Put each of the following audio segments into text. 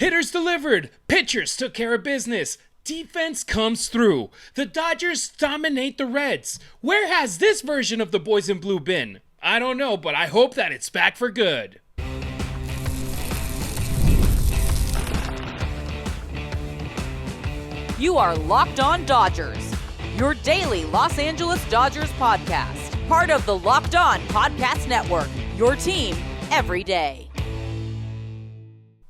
Hitters delivered, pitchers took care of business, defense comes through. The Dodgers dominate the Reds. Where has this version of the boys in blue been? I don't know, but I hope that it's back for good. You are Locked On Dodgers, your daily Los Angeles Dodgers podcast. Part of the Locked On Podcast Network, your team every day.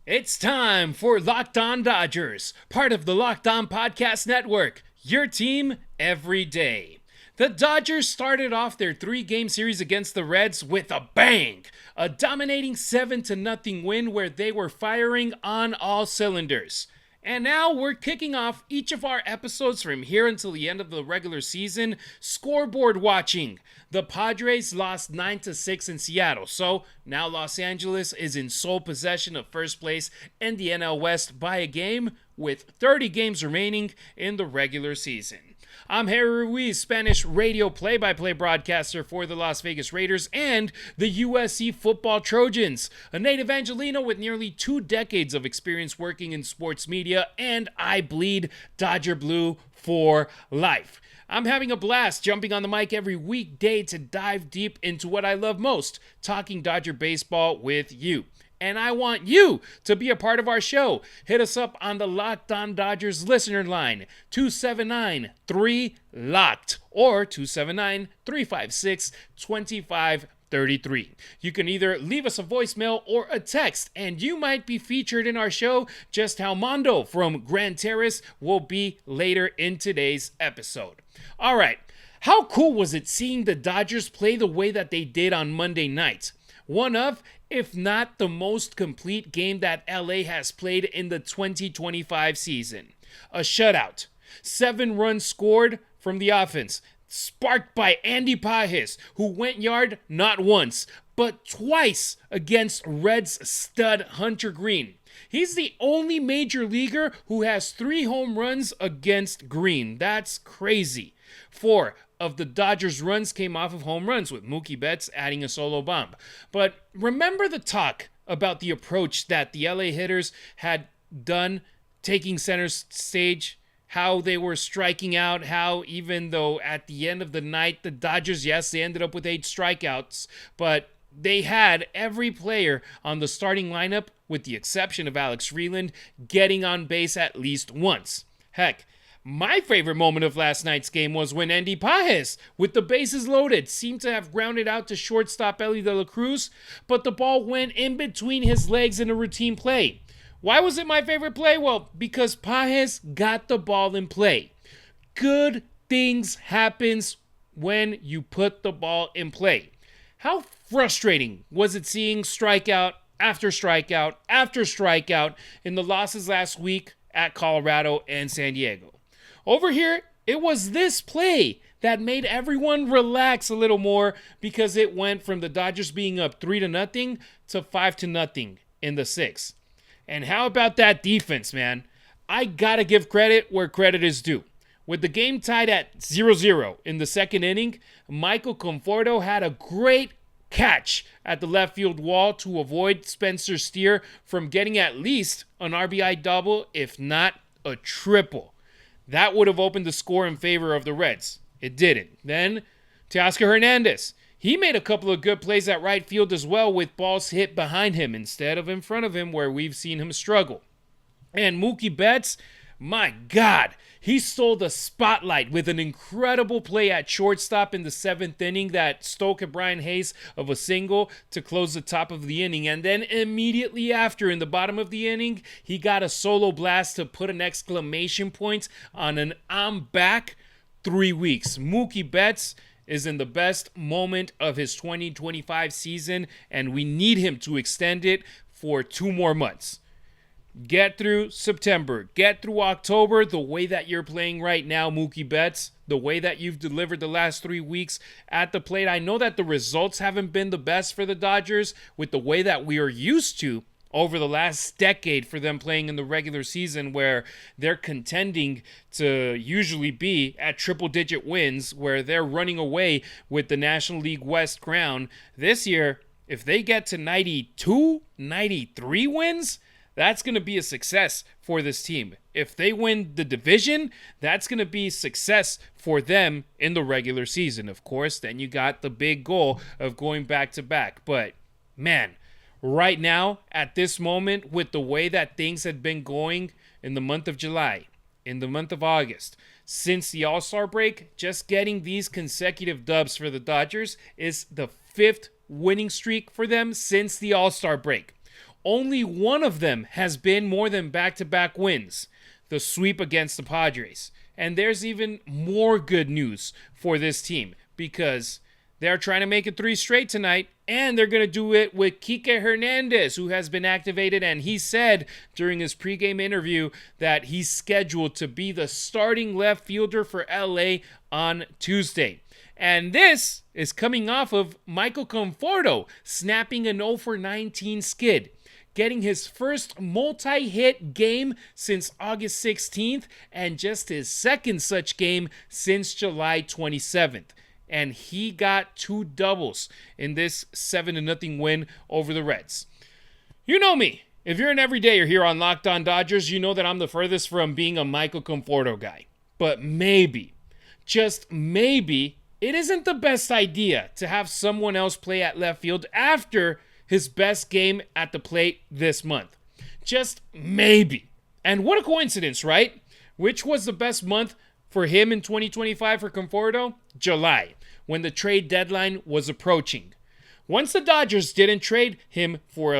It's time for Locked On Dodgers, part of the Locked On Podcast Network, your team every day. The Dodgers started off their 3-game series against the Reds with a bang, a dominating 7-0 win where they were firing on all cylinders. And now we're kicking off each of our episodes from here until the end of the regular season scoreboard watching. The Padres lost 9-6 in Seattle, so now Los Angeles is in sole possession of first place in the NL West by a game with 30 games remaining in the regular season. I'm Harry Ruiz, Spanish radio play-by-play broadcaster for the Las Vegas Raiders and the USC Football Trojans, a native Angelino with nearly 2 decades of experience working in sports media, and I bleed Dodger Blue for life. I'm having a blast jumping on the mic every weekday to dive deep into what I love most, talking Dodger baseball with you. And I want you to be a part of our show. Hit us up on the Locked On Dodgers listener line, 279-3-LOCKED or 279-356-2533. You can either leave us a voicemail or a text, and you might be featured in our show, just how Mondo from Grand Terrace will be later in today's episode. All right, how cool was it seeing the Dodgers play the way that they did on Monday night? One of, if not the most complete game that LA has played in the 2025 season. A shutout. 7 runs scored from the offense, sparked by Andy Pages, who went yard not once, but twice against Reds stud Hunter Greene. He's the only major leaguer who has 3 home runs against Greene. That's crazy. 4 of the Dodgers' runs came off of home runs, with Mookie Betts adding a solo bomb. But remember the talk about the approach that the LA hitters had done taking center stage, how they were striking out, how even though at the end of the night, the Dodgers, yes, they ended up with 8 strikeouts, but they had every player on the starting lineup, with the exception of Alex Freeland, getting on base at least once. Heck, my favorite moment of last night's game was when Andy Pages, with the bases loaded, seemed to have grounded out to shortstop Elly De La Cruz, but the ball went in between his legs in a routine play. Why was it my favorite play? Well, because Pages got the ball in play. Good things happens when you put the ball in play. How frustrating was it seeing strikeout after strikeout after strikeout in the losses last week at Colorado and San Diego? Over here, it was this play that made everyone relax a little more, because it went from the Dodgers being up 3-0 to 5-0 in the 6th. And how about that defense, man? I gotta give credit where credit is due. With the game tied at 0-0 in the 2nd inning, Michael Conforto had a great catch at the left field wall to avoid Spencer Steer from getting at least an RBI double, if not a triple. That would have opened the score in favor of the Reds. It didn't. Then, Teoscar Hernandez. He made a couple of good plays at right field as well, with balls hit behind him instead of in front of him, where we've seen him struggle. And Mookie Betts, my God, he stole the spotlight with an incredible play at shortstop in the 7th inning that stoked Brian Hayes of a single to close the top of the inning. And then immediately after, in the bottom of the inning, he got a solo blast to put an exclamation point on an "I'm back" 3 weeks. Mookie Betts is in the best moment of his 2025 season, and we need him to extend it for 2 more months. Get through September. Get through October the way that you're playing right now, Mookie Betts. The way that you've delivered the last 3 weeks at the plate. I know that the results haven't been the best for the Dodgers with the way that we are used to over the last decade for them playing in the regular season, where they're contending to usually be at triple-digit wins, where they're running away with the National League West crown. This year, if they get to 92, 93 wins, that's going to be a success for this team. If they win the division, that's going to be success for them in the regular season. Of course, then you got the big goal of going back to back. But man, right now, at this moment, with the way that things had been going in the month of July, in the month of August, since the All-Star break, just getting these consecutive dubs for the Dodgers is the 5th winning streak for them since the All-Star break. Only one of them has been more than back-to-back wins, the sweep against the Padres. And there's even more good news for this team because they're trying to make it 3 straight tonight, and they're going to do it with Kike Hernandez, who has been activated, and he said during his pregame interview that he's scheduled to be the starting left fielder for LA on Tuesday. And this is coming off of Michael Conforto snapping an 0-for-19 skid, getting his first multi-hit game since August 16th and just his second such game since July 27th. And he got 2 doubles in this 7-0 win over the Reds. You know me. If you're an everydayer here on Locked On Dodgers, you know that I'm the furthest from being a Michael Conforto guy. But maybe, just maybe, it isn't the best idea to have someone else play at left field after his best game at the plate this month. Just maybe. And what a coincidence, right? Which was the best month for him in 2025 for Conforto? July, when the trade deadline was approaching. Once the Dodgers didn't trade him for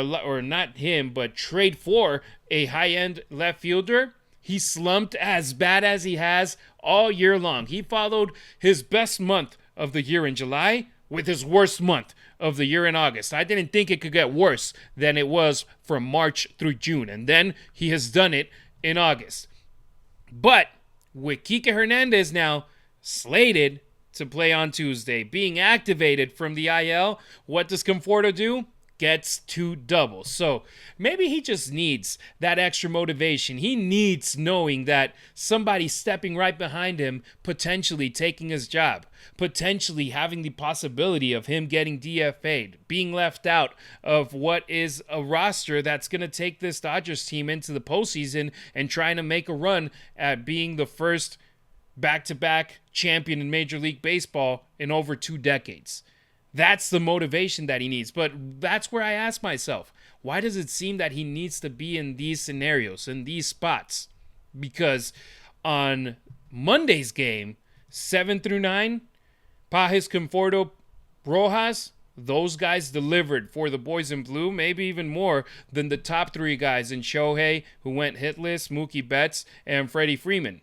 trade for a high-end left fielder, he slumped as bad as he has all year long. He followed his best month of the year in July with his worst month of the year in August. I didn't think it could get worse than it was from March through June. And then he has done it in August. But with Kike Hernandez now slated to play on Tuesday, being activated from the IL, what does Conforto do? Gets 2 doubles. So maybe he just needs that extra motivation. He needs knowing that somebody's stepping right behind him, potentially taking his job, potentially having the possibility of him getting DFA'd, being left out of what is a roster that's going to take this Dodgers team into the postseason and trying to make a run at being the first back-to-back champion in Major League Baseball in over 2 decades. That's the motivation that he needs. But that's where I ask myself, why does it seem that he needs to be in these scenarios, in these spots? Because on Monday's game, 7 through 9, Pages, Conforto, Rojas, those guys delivered for the boys in blue, maybe even more than the top 3 guys in Shohei, who went hitless, Mookie Betts, and Freddie Freeman.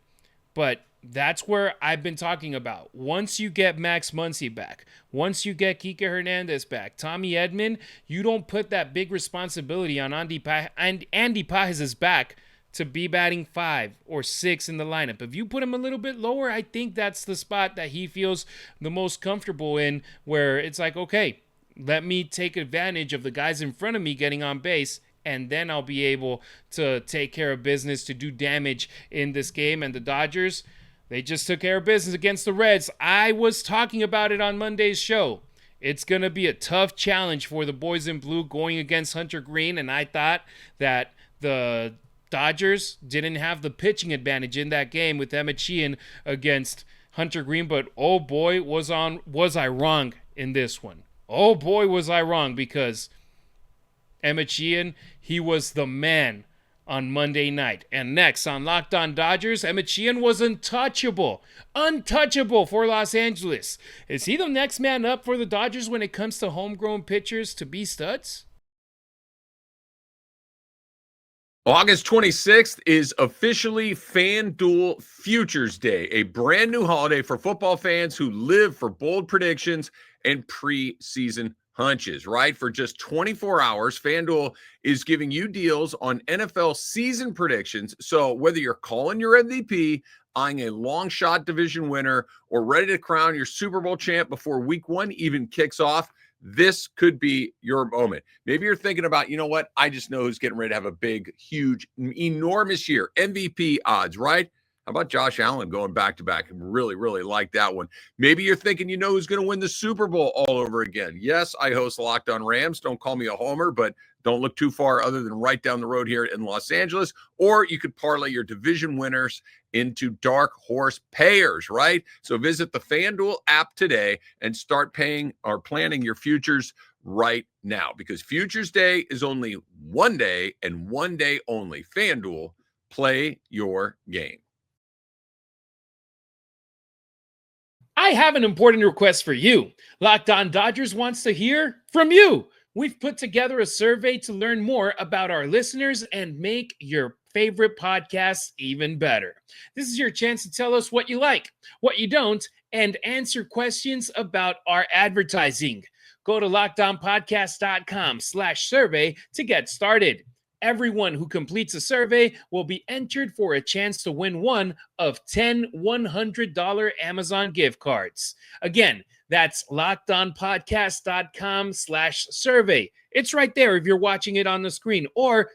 But that's where I've been talking about. Once you get Max Muncy back, once you get Kike Hernandez back, Tommy Edman, you don't put that big responsibility on Andy Pages' back to be batting 5 or 6 in the lineup. If you put him a little bit lower, I think that's the spot that he feels the most comfortable in, where it's like, okay, let me take advantage of the guys in front of me getting on base, and then I'll be able to take care of business, to do damage in this game. And the Dodgers, they just took care of business against the Reds. I was talking about it on Monday's show. It's going to be a tough challenge for the boys in blue going against Hunter Greene, and I thought that the Dodgers didn't have the pitching advantage in that game with Emmett Sheehan against Hunter Greene, but oh boy, was I wrong in this one. Oh boy, was I wrong, because Emmett Sheehan, he was the man on Monday night. And next on Locked On Dodgers, Emmett Sheehan was untouchable for Los Angeles. Is he the next man up for the Dodgers when it comes to homegrown pitchers to be studs? August 26th is officially FanDuel Futures Day, a brand new holiday for football fans who live for bold predictions and preseason hunches, right? For just 24 hours, FanDuel is giving you deals on NFL season predictions. So whether you're calling your MVP, eyeing a long shot division winner, or ready to crown your Super Bowl champ before week 1 even kicks off, this could be your moment. Maybe you're thinking about, you know what? I just know who's getting ready to have a big, huge, enormous year. MVP odds, right? How How about Josh Allen going back-to-back? Really, really like that one. Maybe you're thinking you know who's going to win the Super Bowl all over again. Yes, I host Locked On Rams. Don't call me a homer, but don't look too far other than right down the road here in Los Angeles. Or you could parlay your division winners into dark horse payers, right? So visit the FanDuel app today and start paying or planning your futures right now, because Futures Day is only one day and one day only. FanDuel, play your game. I have an important request for you. Locked On Dodgers wants to hear from you. We've put together a survey to learn more about our listeners and make your favorite podcasts even better. This is your chance to tell us what you like, what you don't, and answer questions about our advertising. Go to lockedonpodcast.com/survey to get started. Everyone who completes a survey will be entered for a chance to win one of 10 $100 Amazon gift cards. Again, that's lockedonpodcast.com/survey. It's right there if you're watching it on the screen, or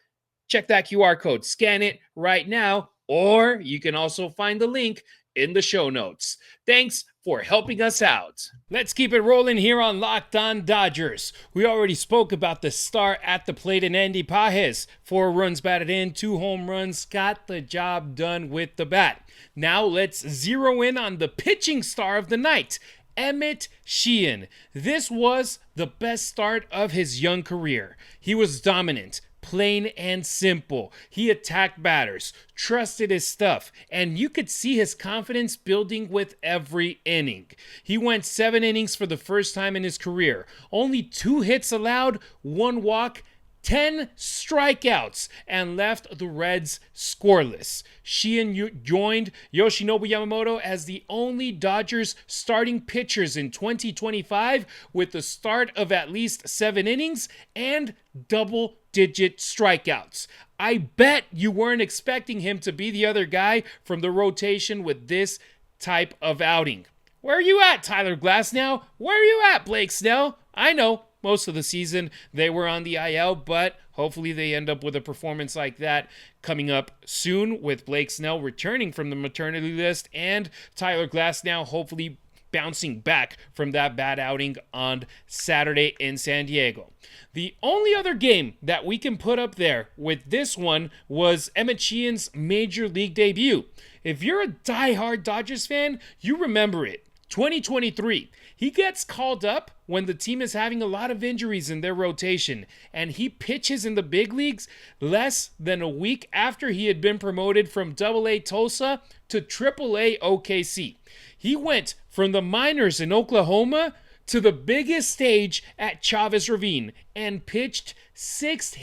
check that QR code, scan it right now, or you can also find the link in the show notes. Thanks for helping us out. Let's keep it rolling here on Locked On Dodgers. We already spoke about the star at the plate in Andy Pages. 4 runs batted in, 2 home runs, got the job done with the bat. Now let's zero in on the pitching star of the night, Emmett Sheehan. This was the best start of his young career. He was dominant, plain and simple. He attacked batters, trusted his stuff, and you could see his confidence building with every inning. He went 7 innings for the first time in his career. Only 2 hits allowed, 1 walk, 10 strikeouts, and left the Reds scoreless. Sheehan joined Yoshinobu Yamamoto as the only Dodgers starting pitchers in 2025 with the start of at least 7 innings and double-digit strikeouts. I bet you weren't expecting him to be the other guy from the rotation with this type of outing. Where are you at, Tyler Glasnow? Where are you at, Blake Snell? I know most of the season they were on the IL, but hopefully they end up with a performance like that coming up soon, with Blake Snell returning from the maternity list and Tyler Glasnow hopefully bouncing back from that bad outing on Saturday in San Diego. The only other game that we can put up there with this one was Emmett Sheehan's major league debut. If you're a diehard Dodgers fan, you remember it. 2023. He gets called up when the team is having a lot of injuries in their rotation, and he pitches in the big leagues less than a week after he had been promoted from AA Tulsa to AAA OKC. He went from the minors in Oklahoma to the biggest stage at Chavez Ravine and pitched 6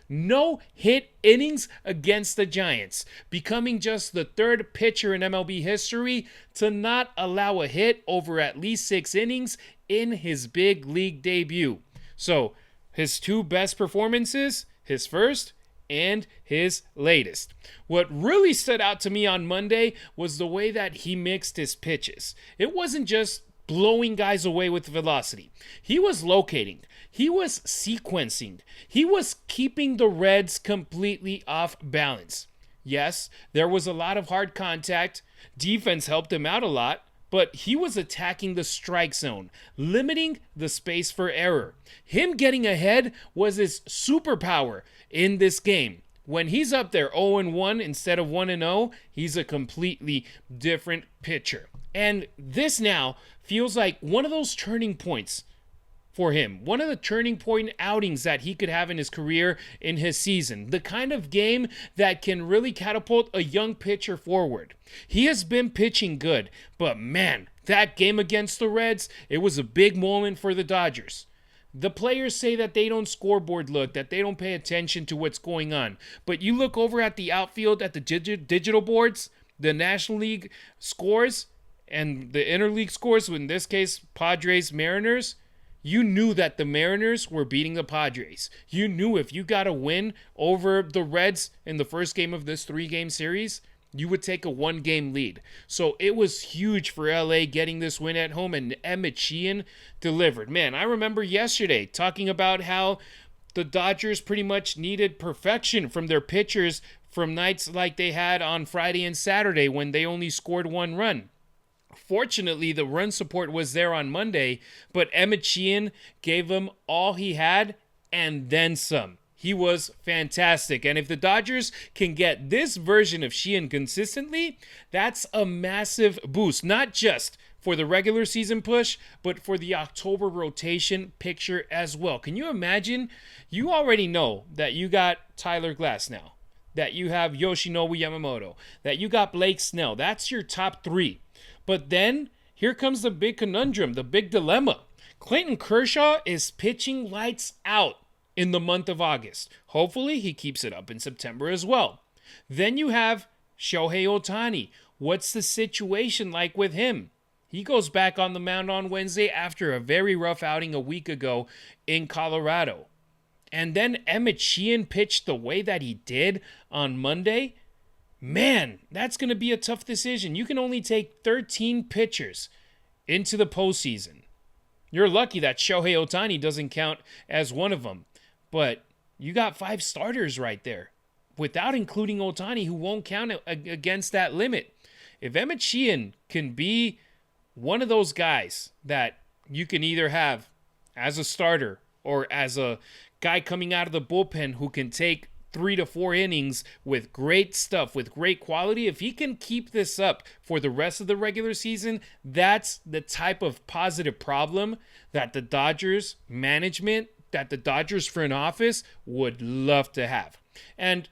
no-hit innings against the Giants, becoming just the 3rd pitcher in MLB history to not allow a hit over at least 6 innings in his big league debut. So, his 2 best performances, his first and his latest. What really stood out to me on Monday was the way that he mixed his pitches. It wasn't just blowing guys away with velocity. He was locating. He was sequencing. He was keeping the Reds completely off balance. Yes, there was a lot of hard contact. Defense helped him out a lot, but he was attacking the strike zone, limiting the space for error. Him getting ahead was his superpower in this game. When he's up there 0-1 instead of 1-0, he's a completely different pitcher. And this now feels like one of those turning points for him. One of the turning point outings that he could have in his career, in his season. The kind of game that can really catapult a young pitcher forward. He has been pitching good, but man, that game against the Reds, it was a big moment for the Dodgers. The players say that they don't scoreboard look, that they don't pay attention to what's going on. But you look over at the outfield, at the digital boards, the National League scores, and the interleague scores, in this case, Padres, Mariners, you knew that the Mariners were beating the Padres. You knew if you got a win over the Reds in the first game of this 3-game series, you would take a 1-game lead. So it was huge for LA getting this win at home, and Emmett Sheehan delivered. Man, I remember yesterday talking about how the Dodgers pretty much needed perfection from their pitchers from nights like they had on Friday and Saturday when they only scored 1 run. Fortunately, the run support was there on Monday, but Emmett Sheehan gave him all he had and then some. He was fantastic. And if the Dodgers can get this version of Sheehan consistently, that's a massive boost, not just for the regular season push, but for the October rotation picture as well. Can you imagine? You already know that you got Tyler Glasnow, that you have Yoshinobu Yamamoto, that you got Blake Snell. That's your top 3. But then here comes the big conundrum, the big dilemma. Clayton Kershaw is pitching lights out in the month of August. Hopefully he keeps it up in September as well. Then you have Shohei Ohtani. What's the situation like with him? He goes back on the mound on Wednesday after a very rough outing a week ago in Colorado. And then Emmett Sheehan pitched the way that he did on Monday. Man, that's going to be a tough decision. You can only take 13 pitchers into the postseason. You're lucky that Shohei Ohtani doesn't count as one of them. But you got 5 starters right there, without including Ohtani, who won't count against that limit. If Emmett Sheehan can be one of those guys that you can either have as a starter or as a guy coming out of the bullpen who can take 3 to 4 innings with great stuff, with great quality, if he can keep this up for the rest of the regular season, that's the type of positive problem that the Dodgers management, that the Dodgers front office would love to have. And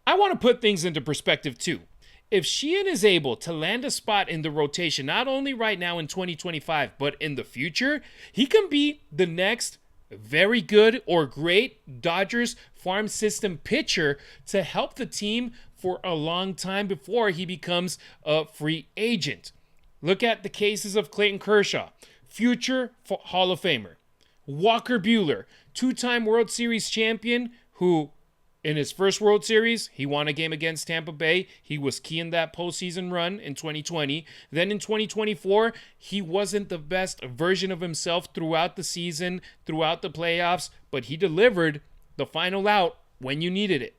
I want to put things into perspective too. If Sheehan is able to land a spot in the rotation, not only right now in 2025, but in the future, he can be the next very good or great Dodgers farm system pitcher to help the team for a long time before he becomes a free agent. Look at the cases of Clayton Kershaw, future Hall of Famer. Walker Buehler, 2-time World Series champion, who in his first World Series, he won a game against Tampa Bay. He was key in that postseason run in 2020. Then in 2024, he wasn't the best version of himself throughout the season, throughout the playoffs, but he delivered the final out when you needed it.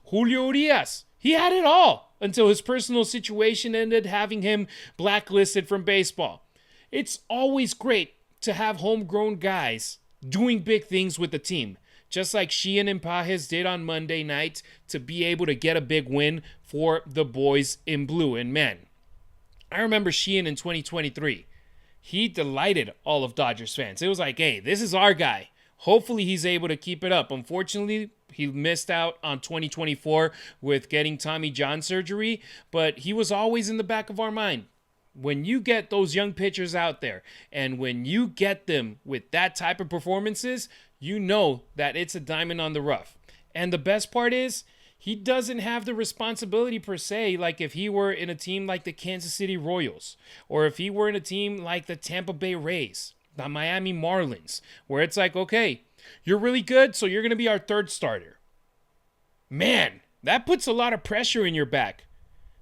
Julio Urias, he had it all until his personal situation ended having him blacklisted from baseball. It's always great to have homegrown guys doing big things with the team, just like Sheehan and Pages did on Monday night, to be able to get a big win for the boys in blue. And man, I remember Sheehan in 2023. He delighted all of Dodgers fans. It was like, hey, this is our guy. Hopefully he's able to keep it up. Unfortunately, he missed out on 2024 with getting Tommy John surgery, but he was always in the back of our mind. When you get those young pitchers out there, and when you get them with that type of performances, you know that it's a diamond on the rough. And the best part is, he doesn't have the responsibility per se, like if he were in a team like the Kansas City Royals, or if he were in a team like the Tampa Bay Rays, the Miami Marlins, where it's like, okay, you're really good, so you're going to be our 3rd starter. Man, that puts a lot of pressure in your back.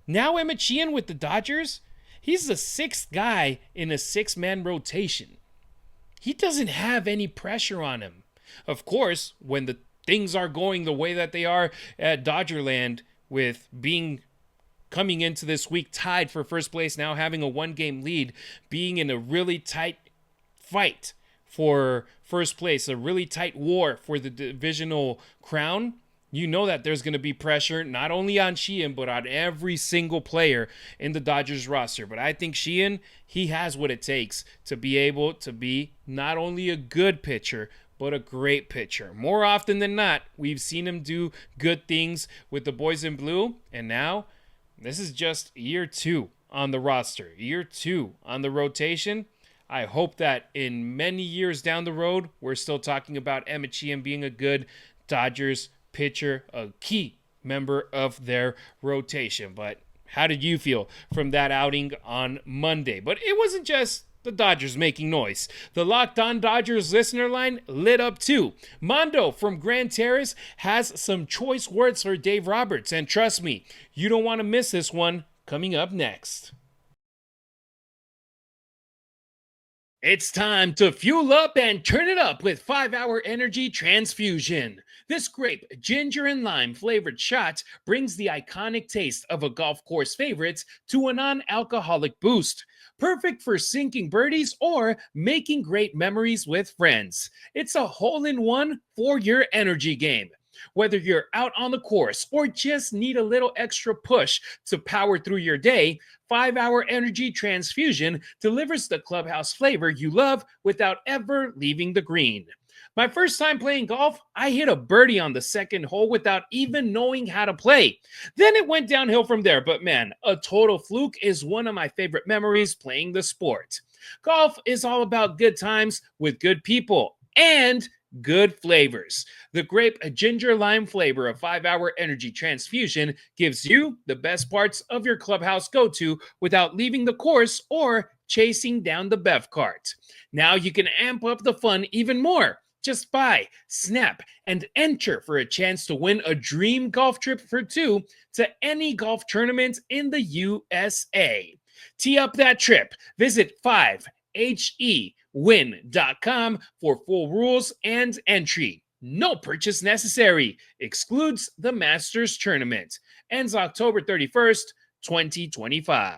Now Emmett Sheehan with the Dodgers, he's the 6th guy in a 6-man rotation. He doesn't have any pressure on him. Of course, when the things are going the way that they are at Dodgerland, with coming into this week tied for first place, now having a 1-game lead, being in a really tight fight for first place, a really tight war for the divisional crown, you know that there's going to be pressure not only on Sheehan, but on every single player in the Dodgers roster. But I think Sheehan, he has what it takes to be able to be not only a good pitcher, but a great pitcher. More often than not, we've seen him do good things with the boys in blue. And now, this is just year 2 on the roster, year 2 on the rotation. I hope that in many years down the road, we're still talking about Emmett Sheehan being a good Dodgers pitcher, a key member of their rotation. But how did you feel from that outing on Monday? But it wasn't just the Dodgers making noise. The Locked On Dodgers listener line lit up too. Mondo from Grand Terrace has some choice words for Dave Roberts, and trust me, you don't want to miss this one coming up next. It's time to fuel up and turn it up with 5-Hour Energy Transfusion. This grape, ginger, and lime flavored shot brings the iconic taste of a golf course favorite to a non alcoholic boost. Perfect for sinking birdies or making great memories with friends. It's a hole in one for your energy game. Whether you're out on the course or just need a little extra push to power through your day, 5-Hour Energy Transfusion delivers the clubhouse flavor you love without ever leaving the green. My first time playing golf, I hit a birdie on the second hole without even knowing how to play. Then it went downhill from there, but man, a total fluke is one of my favorite memories playing the sport. Golf is all about good times with good people and good flavors. The grape ginger lime flavor of 5-Hour Energy Transfusion gives you the best parts of your clubhouse go-to without leaving the course or chasing down the bev cart. Now you can amp up the fun even more. Just buy, snap, and enter for a chance to win a dream golf trip for two to any golf tournament in the USA. Tee up that trip. Visit 5hewin.com for full rules and entry. No purchase necessary. Excludes the Masters Tournament. Ends October 31st, 2025.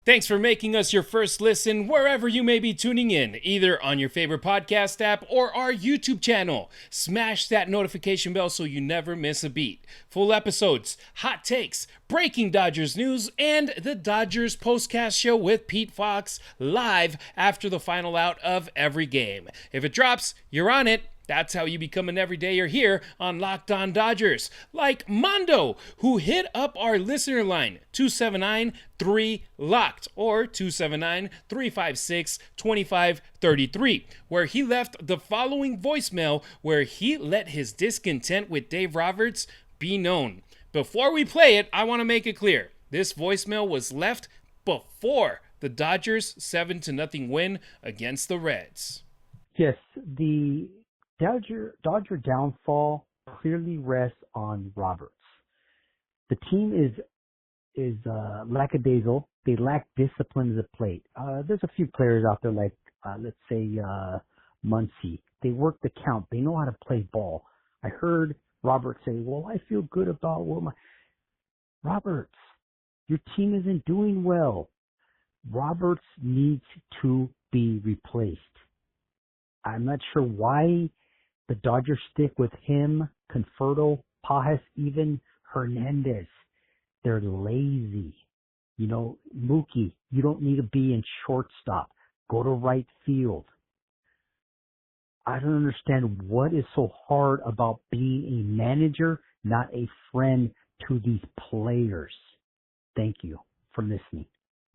Thanks for making us your first listen wherever you may be tuning in, either on your favorite podcast app or our YouTube channel. Smash that notification bell so you never miss a beat. Full episodes, hot takes, breaking Dodgers news, and the Dodgers postcast show with Pete Fox live after the final out of every game. If it drops, you're on it. That's how you become an everydayer here on Locked On Dodgers. Like Mondo, who hit up our listener line, 279-3-LOCKED, or 279-356-2533, where he left the following voicemail where he let his discontent with Dave Roberts be known. Before we play it, I want to make it clear. This voicemail was left before the Dodgers' 7-0 win against the Reds. Yes, the Dodger downfall clearly rests on Roberts. The team is lackadaisical. They lack discipline at the plate. There's a few players out there like, let's say, Muncy. They work the count. They know how to play ball. I heard Roberts say, well, I feel good about Roberts, your team isn't doing well. Roberts needs to be replaced. I'm not sure why the Dodgers stick with him, Conforto, Pages, even Hernandez. They're lazy. You know, Mookie, you don't need to be in shortstop. Go to right field. I don't understand what is so hard about being a manager, not a friend to these players. Thank you for listening.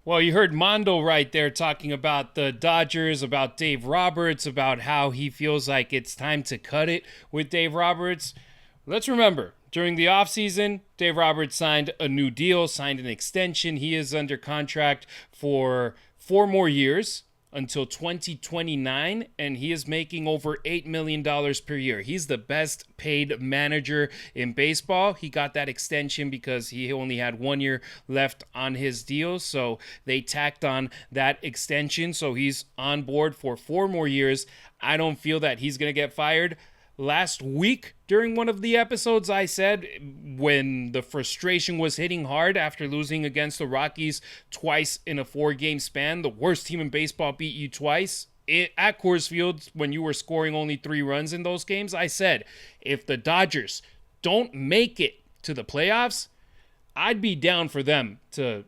Well, you heard Mondo right there talking about the Dodgers, about Dave Roberts, about how he feels like it's time to cut it with Dave Roberts. Let's remember, during the offseason, Dave Roberts signed a new deal, signed an extension. He is under contract for 4 more years until 2029, and he is making over $8 million per year. He's the best paid manager in baseball. He got that extension because he only had 1 year left on his deal, so they tacked on that extension, so he's on board for 4 more years. I don't feel that he's going to get fired. Last week, during one of the episodes, I said when the frustration was hitting hard after losing against the Rockies twice in a 4-game span, the worst team in baseball beat you twice at Coors Field when you were scoring only 3 runs in those games. I said, if the Dodgers don't make it to the playoffs, I'd be down for them to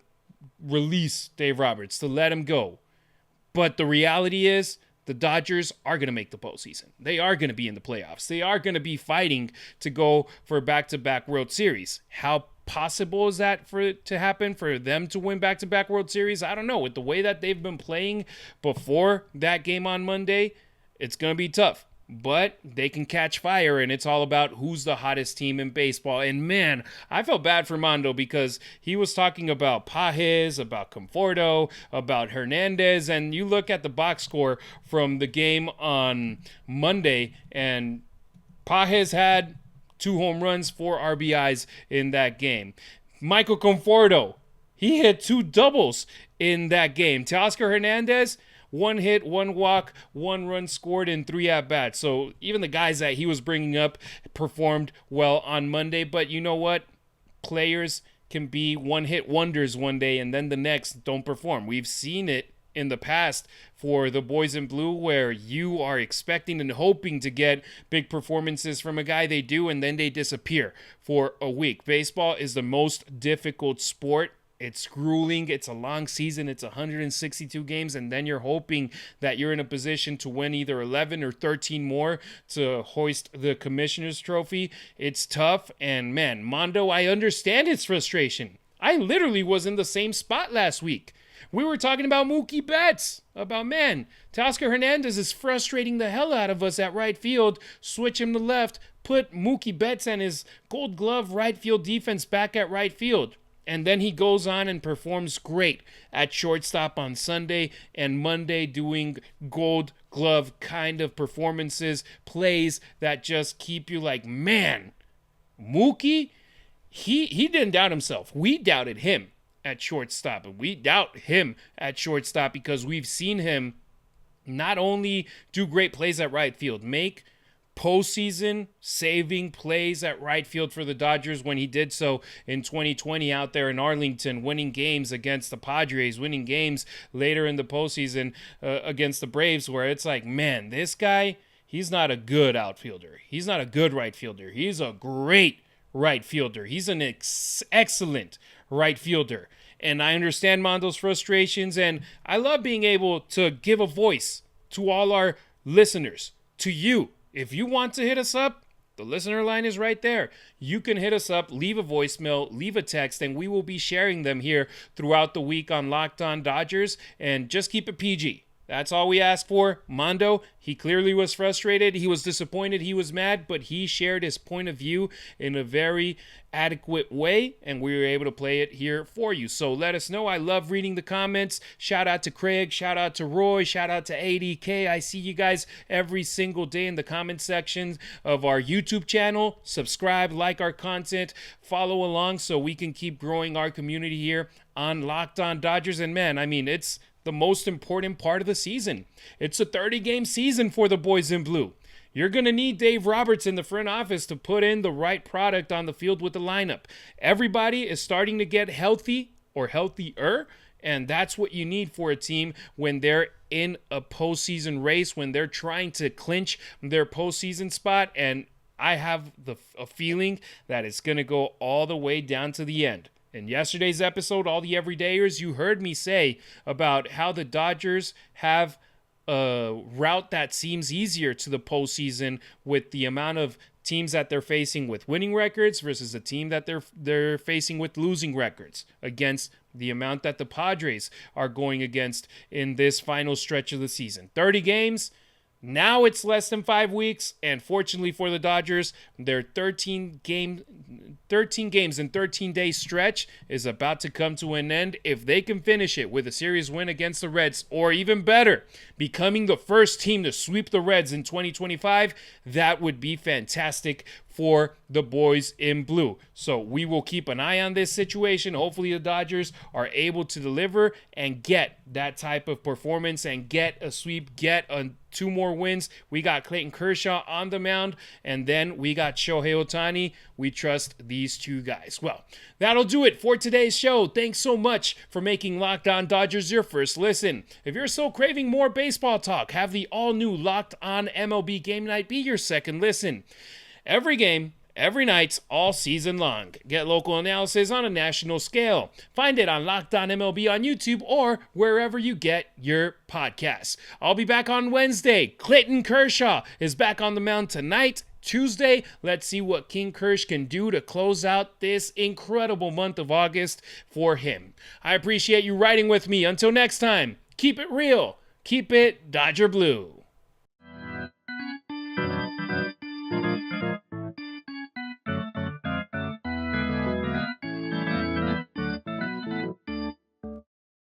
release Dave Roberts, to let him go. But the reality is, the Dodgers are going to make the postseason. They are going to be in the playoffs. They are going to be fighting to go for a back-to-back World Series. How possible is that for it to happen, for them to win back-to-back World Series? I don't know. With the way that they've been playing before that game on Monday, it's going to be tough. But they can catch fire, and it's all about who's the hottest team in baseball. And man, I felt bad for Mondo because he was talking about Pages, about Conforto, about Hernandez, and you look at the box score from the game on Monday, and Pages had 2 home runs, 4 RBIs in that game. Michael Conforto, he hit 2 doubles in that game. Teoscar Hernandez, 1 hit, 1 walk, 1 run scored in 3 at-bats. So even the guys that he was bringing up performed well on Monday. But you know what? Players can be one-hit wonders one day and then the next don't perform. We've seen it in the past for the boys in blue where you are expecting and hoping to get big performances from a guy, they do, and then they disappear for a week. Baseball is the most difficult sport. It's grueling. It's a long season. It's 162 games, and then you're hoping that you're in a position to win either 11 or 13 more to hoist the commissioner's trophy. It's tough, and man, Mondo, I understand his frustration. I literally was in the same spot last week. We were talking about Mookie Betts, about, man, Teoscar Hernandez is frustrating the hell out of us at right field. Switch him to left, put Mookie Betts and his Gold Glove right field defense back at right field. And then he goes on and performs great at shortstop on Sunday and Monday, doing Gold Glove kind of performances, plays that just keep you like, man, Mookie, he didn't doubt himself. We doubted him at shortstop, and we doubt him at shortstop because we've seen him not only do great plays at right field, make postseason saving plays at right field for the Dodgers when he did so in 2020 out there in Arlington, winning games against the Padres, winning games later in the postseason against the Braves, where it's like, man, this guy, he's not a good outfielder. He's not a good right fielder. He's a great right fielder. He's an excellent right fielder. And I understand Mondo's frustrations, and I love being able to give a voice to all our listeners, to you. If you want to hit us up, the listener line is right there. You can hit us up, leave a voicemail, leave a text, and we will be sharing them here throughout the week on Locked On Dodgers. And just keep it PG. That's all we ask for. Mondo, he clearly was frustrated. He was disappointed. He was mad, but he shared his point of view in a very adequate way, and we were able to play it here for you. So let us know. I love reading the comments. Shout out to Craig. Shout out to Roy. Shout out to ADK. I see you guys every single day in the comment sections of our YouTube channel. Subscribe, like our content, follow along so we can keep growing our community here on Locked On Dodgers. And man, I mean, it's the most important part of the season. It's a 30-game season for the boys in blue. You're going to need Dave Roberts in the front office to put in the right product on the field with the lineup. Everybody is starting to get healthy or healthier, and that's what you need for a team when they're in a postseason race, when they're trying to clinch their postseason spot. And I have a feeling that it's going to go all the way down to the end. In yesterday's episode, all the everydayers, you heard me say about how the Dodgers have a route that seems easier to the postseason with the amount of teams that they're facing with winning records versus a team that they're facing with losing records, against the amount that the Padres are going against in this final stretch of the season. 30 games. Now it's less than 5 weeks, and fortunately for the Dodgers, their 13 games and 13-day stretch is about to come to an end. If they can finish it with a series win against the Reds, or even better, becoming the first team to sweep the Reds in 2025, that would be fantastic for the boys in blue. So we will keep an eye on this situation. Hopefully the Dodgers are able to deliver and get that type of performance and get a sweep, get 2 more wins. We got Clayton Kershaw on the mound, and then we got Shohei Ohtani. We trust these 2 guys. Well, that'll do it for today's show. Thanks so much for making Locked On Dodgers your first listen. If you're still craving more baseball talk, have the all-new Locked On MLB Game Night be your second listen. Every game, every night, all season long. Get local analysis on a national scale. Find it on Locked On MLB on YouTube or wherever you get your podcasts. I'll be back on Wednesday. Clayton Kershaw is back on the mound tonight. Tuesday, let's see what King Kersh can do to close out this incredible month of August for him. I appreciate you riding with me. Until next time, keep it real. Keep it Dodger Blue.